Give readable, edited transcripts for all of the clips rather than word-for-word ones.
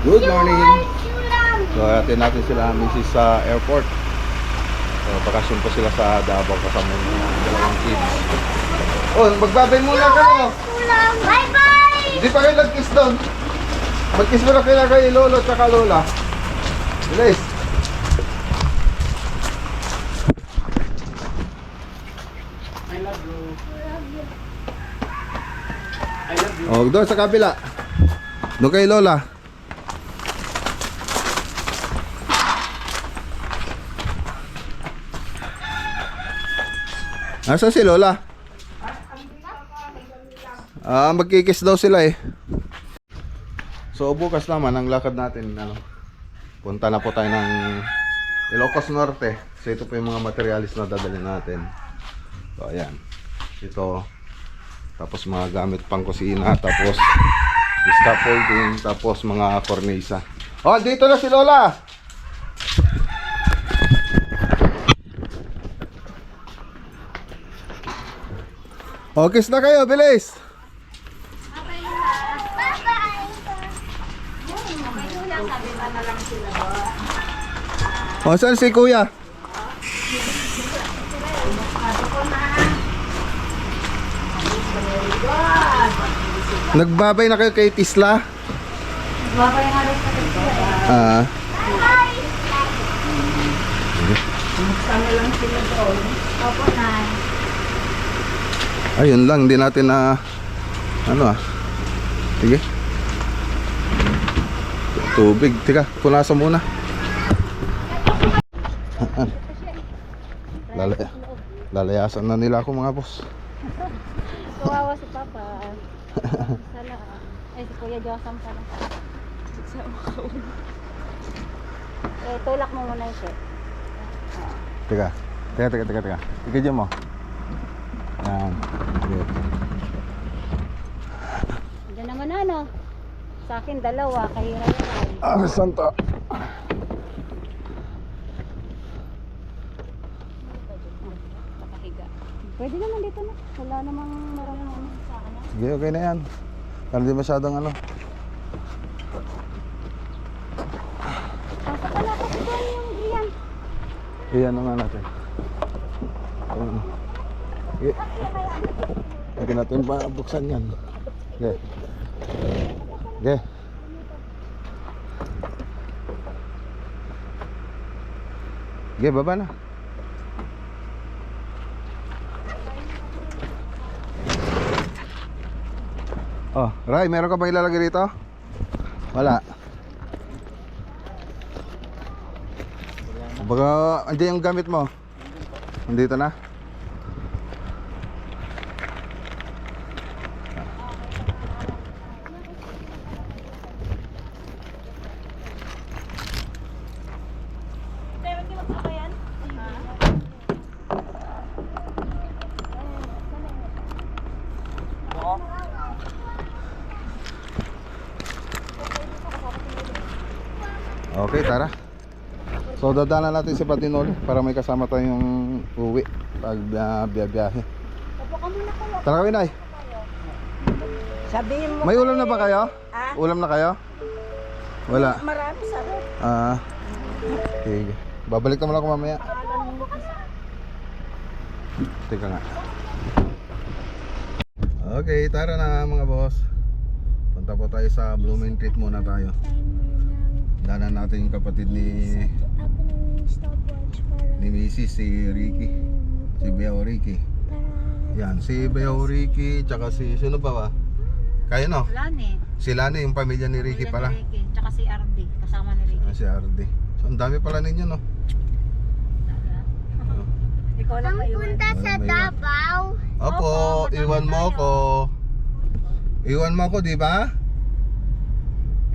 Good morning. So atin natin sila misis sa airport. So bakasyon po sila sa Davao kasama ng mga dalawang kids. Oh, magbabay muna kayo. Bye bye! Hindi pa kayo nag-kiss doon. Mag-kiss mo na kayo kay Lolo at saka Lola. Bilis. I love you. I love you. Oh, doon sa kabila. Doon kay Lola. Nasaan si Lola? Magkikiss daw sila eh. So bukas naman ang lakad natin, punta na po tayo ng Ilocos Norte. So ito po yung mga materialis na dadalhin natin. So ayan. Ito. Tapos mga gamit pang kusina. Tapos scaffolding. Tapos mga cornisa. Oh, dito na si Lola! Oh, kiss na kayo, bilis! O, saan si Kuya? Nagbabay na kayo kay Tisla? Nagbabay nga rin sa Ah. Sama lang sila doon. Opo, Nay. Ayun lang, hindi natin na Sige. Tubig, tika, punasan muna. Lalayasan na nila ako mga boss. Kawawa si Papa. Sana. Si Kuya Josam pala. Tulak mo muna yung shit. Teka. Ika dyan mo. Yan. Okay. Diyan naman sa akin dalawa, kahira yan. Santa. Nakahiga. Pwede naman dito na. Wala namang maraming sa akin. Sige, okay na yan. Para di masyadong Pasok ka na ako doon yung iyan. Iyan nga natin. Ayun. Sige. Lagi natin pa buksan yan. Okay. Okay. Okay, baba na. Oh, Ray, meron ka ba ilalagay dito? Wala. Baga, andiyan yung gamit mo. Nandito na. Okay, tara. So dadaanan natin si Patinol para may kasama tayong uwi pag biyahe. Tara kami, Nay. Sabihin mo. May ulam na ba kayo? Ah? Ulam na kayo? Wala. Marami sarap. Okay. Babalik naman ako mamaya. Teka nga. Okay, tara na mga boss. Punta po tayo sa Blooming Treat muna tayo. Danan natin yung kapatid ni Mrs. si Ricky. Si Beo Ricky. Yan, si Beo Ricky tsaka si sino pa ba? Kayo no? Lani. Si Lani, yung pamilya ni Ricky pala. Tsaka si RD, kasama ni Ricky. Si RD. So, ang dami pala ninyo no? Ikaw lang kayo. Punta sa Davao. Opo, iwan mo ko. Iwan mo ko, di ba?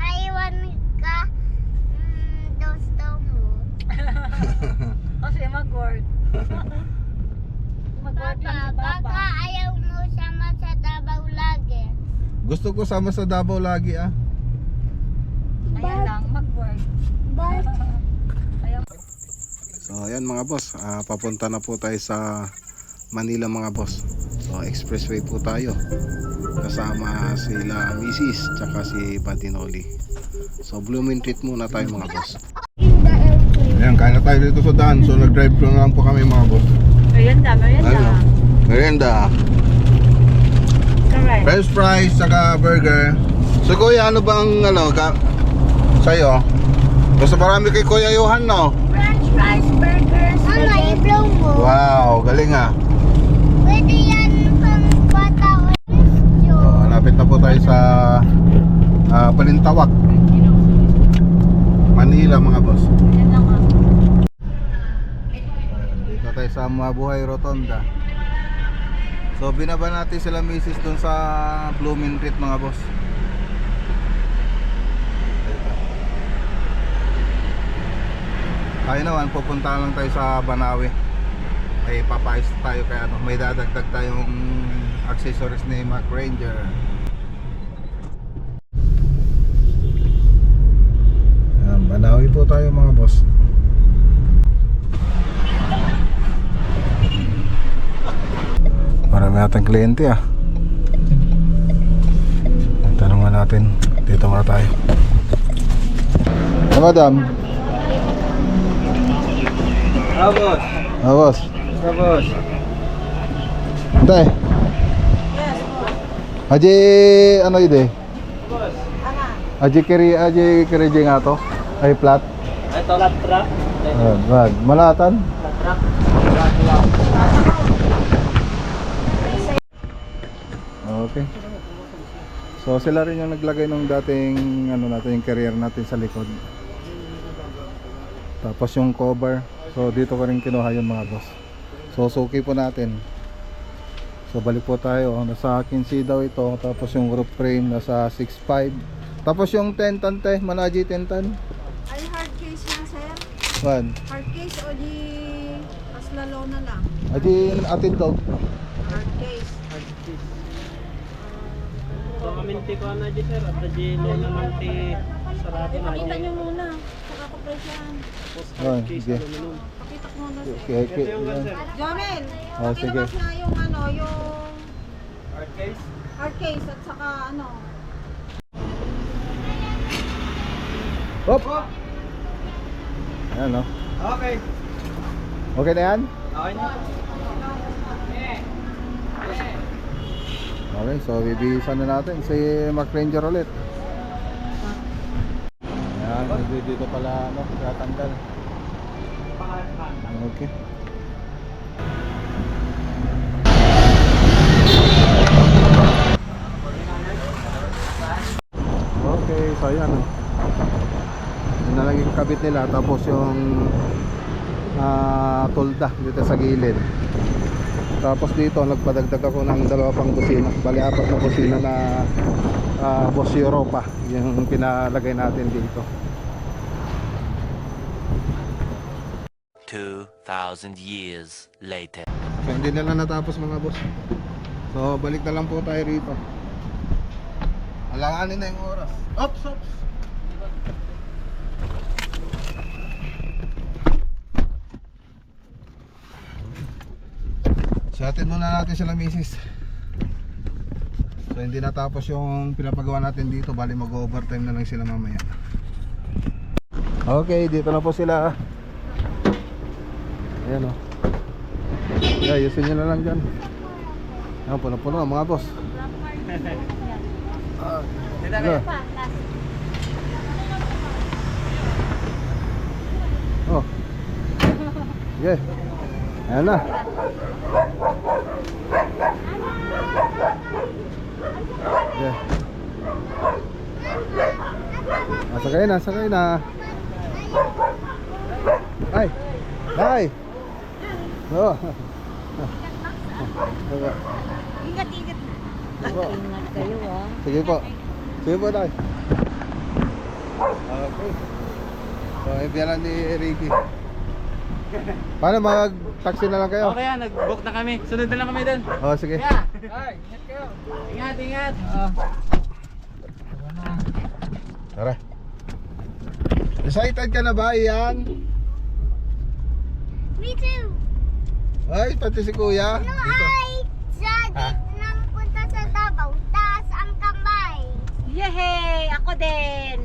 Naiwan ka. Gusto mo. Kasi mag-work. Mag-work lang si Baka Papa. ayaw mo sama sa Davao lagi. Gusto ko sama sa Davao lagi ah. Kaya lang, mag-work. So ayan mga boss, papunta na po tayo sa Manila mga boss. So expressway po tayo. Kasama sila Mrs. tsaka si Badinoli. So Blooming Treat muna tayo mga boss. In the airplane. Ayan, kain na tayo dito sa daan. So nag-drive thru na lang po kami mga boss. Merienda, merienda. Ano? Merienda. Correct. French fries tsaka burger. So kuya, ano bang sa'yo? Basta marami kay Kuya Johan, no? French fries, burgers, ano, i-blow mo. Wow, galing ah. Pwede yan pang bata o So, malapit na po tayo sa Balintawak, Manila mga boss. Yan lang ah. Dito tayo sa Mabuhay Rotonda. So binaba natin sila misis dun sa Blooming Treat mga boss. Tayo naman, pupunta lang tayo sa Banawe. May papayos tayo kaya ano, may dadagdag tayong accessories ni Mac Ranger. Ayan, Banawe po tayo mga boss. Marami natin kliyente ah. Tanungan natin. Dito nga tayo. Madam. Boss. Boss. Boss. Antay. Aji ano ide? Boss. Aji kiri nga to. Ay plat. Ito lat truck. Wag malatan. Lat truck. Okay. So sila rin yung naglagay ng dating ano natin yung career natin sa likod. Tapos yung cover. So dito ko rin kinuha yun mga boss. So suki po natin. So balik po tayo. Nasa 15 daw ito. Tapos yung roof frame nasa 6.5. Tapos yung tentante, Manaji tentan. Ay, hard case lang, sir. Wan. Hard case o di paslalo na lang. Aji atin to. Hard case. So kaminti ko na di sir. At di lo naman ti sarado na. Pakita nyo muna. Saka ko presyan. Wan, sige. Pakita ko muna, sir. Okay, okay. Yan. Jomel, Oh, sige. pakilabas na yung ano, yung Hard case. hard case at saka ano. Hop. Ayan no. Okay. Okay na yan? Okay na. Okay, so bibihisan na natin si Mac Ranger ulit. Ayan, dito pala ano, tatanggal. Okay. Okay, so ayan oh. Yun na lang yung kabit nila, tapos yung tolda dito sa gilid. Tapos dito nagpadagdag ako ng 2 pang busina. Bali 4 na busina na Boss Europa yung pinalagay natin dito. 2,000 years later. So hindi na lang natapos mga boss. So balik na lang po tayo rito. Alanganin na yung oras. Ops, ops. So atin muna natin sila misis. So hindi natapos yung pinapagawa natin dito. Bali mag-overtime na lang sila mamaya. Okay, dito na po sila. Ayan o. Ayusin nyo na lang dyan. Ayan, puno-puno mga boss. Ano? Oh. Yeah. Ayan na. Yeah. Sakay na. Ay. Ay. Oh. Ingat-ingat na. Ingat kayo ah. Sige po. Sige po tayo. Okay. So, ibiyanan ni Ricky. Paano mag-taxi na lang kayo? Okay yan, nag-book na kami. Sunod na lang kami dun. Oh, sige. Ay, ingat kayo. Ingat, ingat. Tara. Excited ka na ba, Ian? Me too. Ay, pati si kuya. Dito. Ay, sa nang punta sa Davao, taas ang kamay. Yehey! Ako din!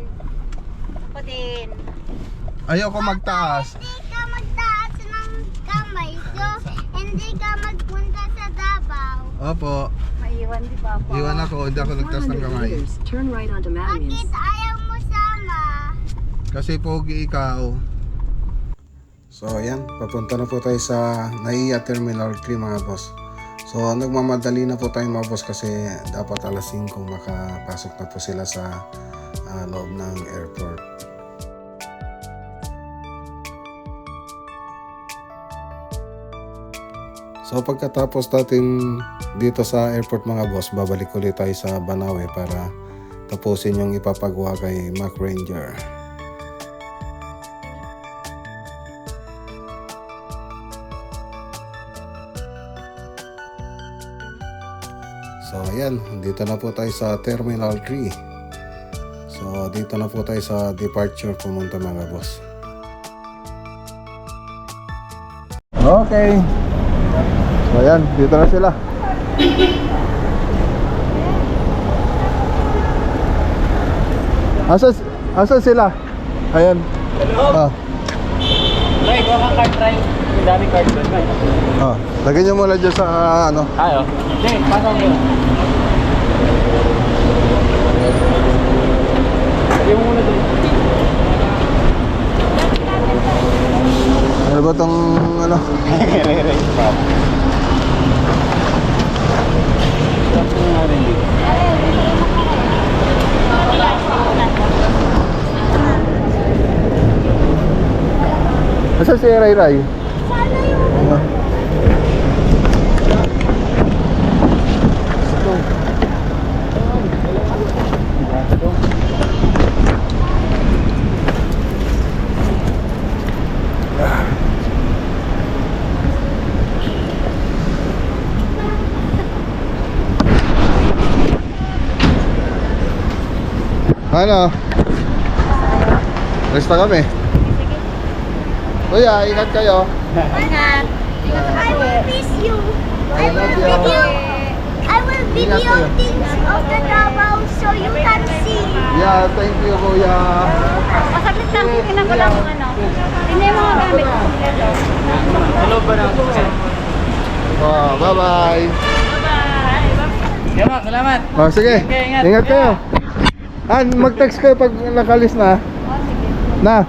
Ako din. Ayoko magtaas. Hindi ka magtaas ng kamay, so hindi ka magpunta sa Davao. Opo. Maiwan di ba po? Iwan ako, hindi ako nagtaas ng kamay. Turn right onto Marius. Bakit ayaw mo sama? Kasi pogi ikaw. So ayan, papunta na po tayo sa NAIA Terminal 3 mga boss. So nagmamadali na po tayo mga boss kasi dapat alas 5 makapasok na po sila sa loob ng airport. So pagkatapos natin dito sa airport mga boss, babalik ulit tayo sa Banawe para tapusin yung ipapagawa kay Mac Ranger. So ayan, dito na po tayo sa Terminal 3. So dito na po tayo sa departure pumunta mga boss. Okay. So ayan, dito na sila. Asan sila? Ayan. Ah. Try, kuha kang card, try. Ang dami card doon. Ah, lagyan niyo muna dyan sa ano. Ayo. Hindi, pasok mo. Lagyan mo muna doon. Ano ba tong ano? Asan si Ray Ray? Sana yung Ah. Ano? Resta kami. Kuya, ingat kayo. Ingat! I will miss you. I I love will you. video. I will video things of the Davao so you can see. Yeah, thank you kuya. Masakit lang, tingnan ko lang kung ano. Tingnan yung mga gamit ko. Hello ba na? Oh, bye-bye. Salamat, salamat. Oh, sige. Okay, ingat. Ingat kayo. Mag-text kayo pag nakalis na. Oh, sige. Na.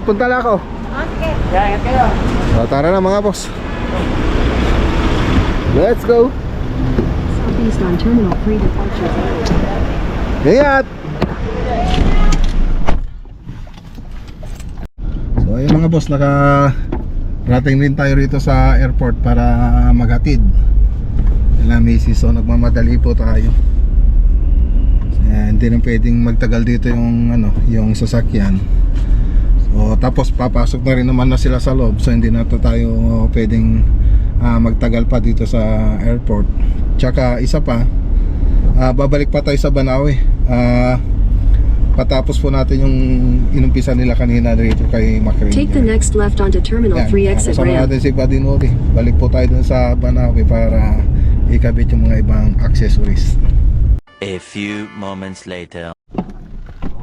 Punta na ako. Oh, sige. Kaya, ingat kayo. So, tara na mga boss. Let's go. Southeast on Terminal 3 departure. Ingat. So, ayun mga boss, rating din tayo rito sa airport para maghatid. Nila misis, so nagmamadali po tayo. Hindi na pwedeng magtagal dito yung sasakyan. So tapos papasok na rin naman na sila sa loob, so hindi na tayo pwedeng magtagal pa dito sa airport. Tsaka isa pa, babalik pa tayo sa Banawe. Patapos po natin yung inumpisa nila kanina dito kay Mac Ranger. Take the next left onto Terminal 3 exit Kasama ramp. natin si Badinori. Balik po tayo dun sa Banawe para ikabit yung mga ibang accessories. A few moments later.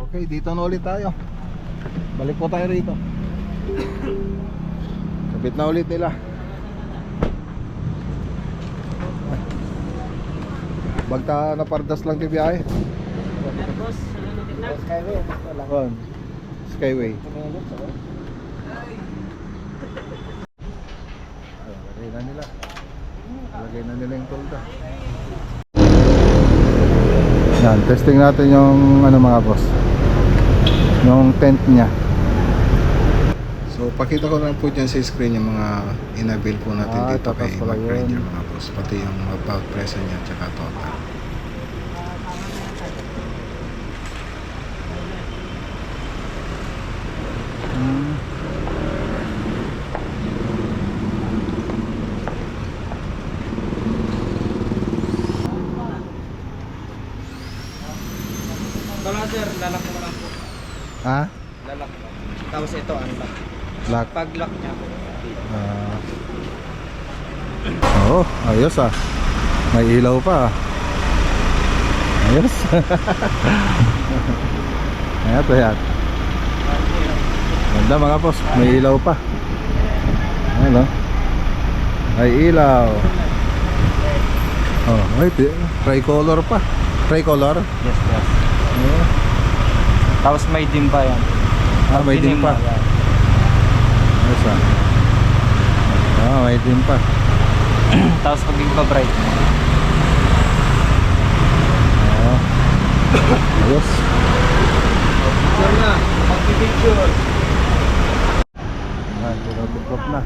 Okay, dito na ulit tayo. Balik po tayo rito. Kabit na ulit nila. Bagta na pardas lang ti biyahe. Boss, Skyway. Skyway. Lagay na nila. Lagay na nila yung tolda. Yan, testing natin yung mga boss. Yung tent niya. So pakita ko lang po dyan sa screen yung mga inabil po natin dito kay Mac Ranger mga boss. Pati yung about present niya tsaka total. Wala sir, lalak mo lang po. Ha? Lalak mo. Tapos ito, unlock. Lock. Pag lock niya po. Oo, ayos ah. May ilaw pa. Ayos. Ayan. Ganda mga boss, may ilaw pa. Ano? May ilaw. Oh, wait, tricolor pa. Tricolor? Yes, yes. Yeah. Tapos may dim pa yan. May dim pa. Ayos ah. May dim pa. Tapos pag iba-bright. Ayos. Picture na. Mag-picture. Tutuklop na.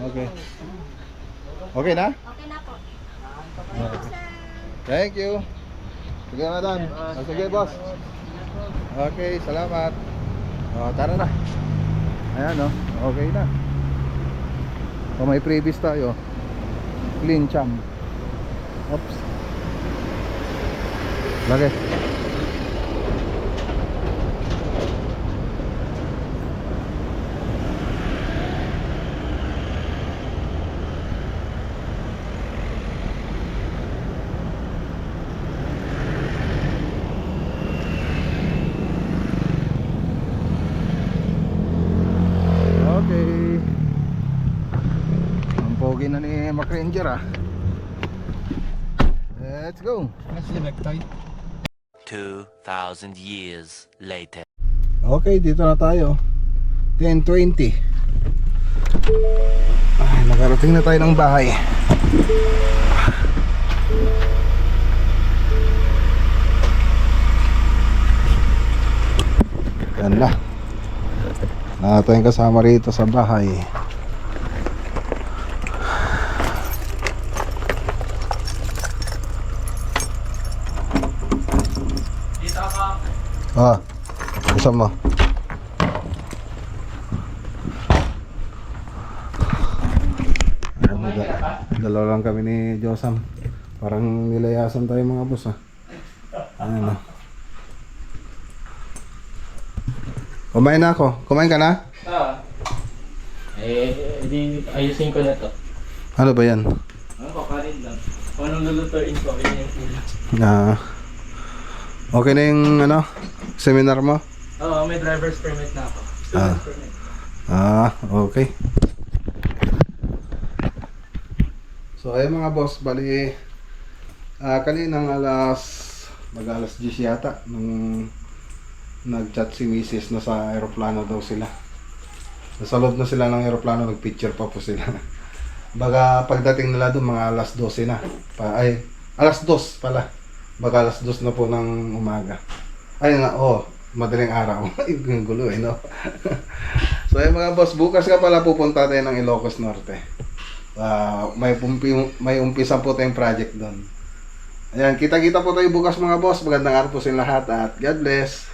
Okay. Okay na? Okay na po. Thank you. Sige, madam. Sige, boss. Okay, salamat. Tara na. Ayan, okay na. May previous tayo. Clean cham. Oops. Lagi. Okay. Ang pogi na ni Mac Ranger ah. Let's go. 2,000 years later. Okay, dito na tayo. 10:20. Ay, nakarating na tayo ng bahay. Ganda. Tayong kasama rito sa bahay. Kasama mo. Dalawa lang kami ni Josam. Parang nilayasan tayo mga boss ah. Ano. Kumain na ako. Kumain ka na? Di ayusin ko na to. Ano ba yan? Ano ko, kanin lang. Kung anong lulutuin ko, yun yung ulam. Okay na yung seminar mo? Oo, may driver's permit na ako. Ah. Student permit. Okay. So ayun mga boss, bali kaninang mag-alas 10 yata nung nag-chat si Mrs. na sa aeroplano daw sila. Nasa loob na sila ng aeroplano, nag-picture pa po sila. Baga pagdating nila doon mga alas 12 na. Alas 2 pala. Baga alas 2 na po ng umaga. Madaling araw. Yung gulo no? So ayun mga boss, bukas ka pala pupunta tayo ng Ilocos Norte. May umpisa po tayong project doon. Ayan, kita-kita po tayo bukas mga boss. Magandang araw po sa lahat at God bless.